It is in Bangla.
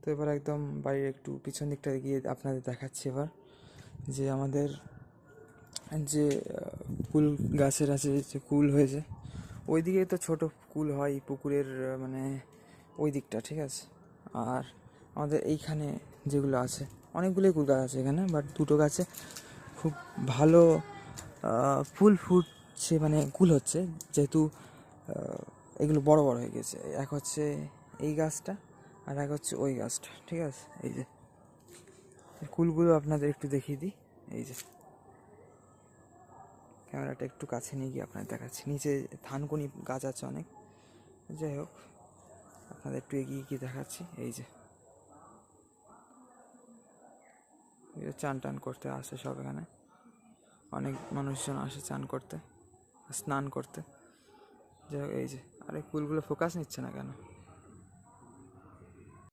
তো এবার একদম বাড়ির একটু পিছন দিকটা গিয়ে আপনাদের দেখাচ্ছি এবার যে আমাদের যে কুল গাছের আছে যে কুল হয়েছে ওই দিকে তো ছোটো কুল হয় পুকুরের মানে ওই দিকটা, ঠিক আছে। আর আমাদের এইখানে যেগুলো আছে অনেকগুলোই কুল গাছ আছে এখানে, বাট দুটো গাছে খুব ভালো ফুল ফুটছে, মানে কুল হচ্ছে, যেহেতু এগুলো বড় বড় হয়ে গেছে। এক হচ্ছে এই গাছটা আর এক হচ্ছে ওই গাছটা, ঠিক আছে। এই যে কুলগুলো আপনাদের একটু দেখিয়ে দিই। এই যে ক্যামেরাটা একটু কাছে নিয়ে গিয়ে আপনাদের দেখাচ্ছি। নিচে থানকুনি গাছ আছে অনেক, যাই হোক আপনাদের একটু এগিয়ে গিয়ে দেখাচ্ছি। এই যে চান টান করতে আসে সব, এখানে অনেক মানুষজন আসে চান করতে, স্নান করতে। যাই হোক এই যে, আরে কুলগুলো ফোকাস নিচ্ছে না কেন?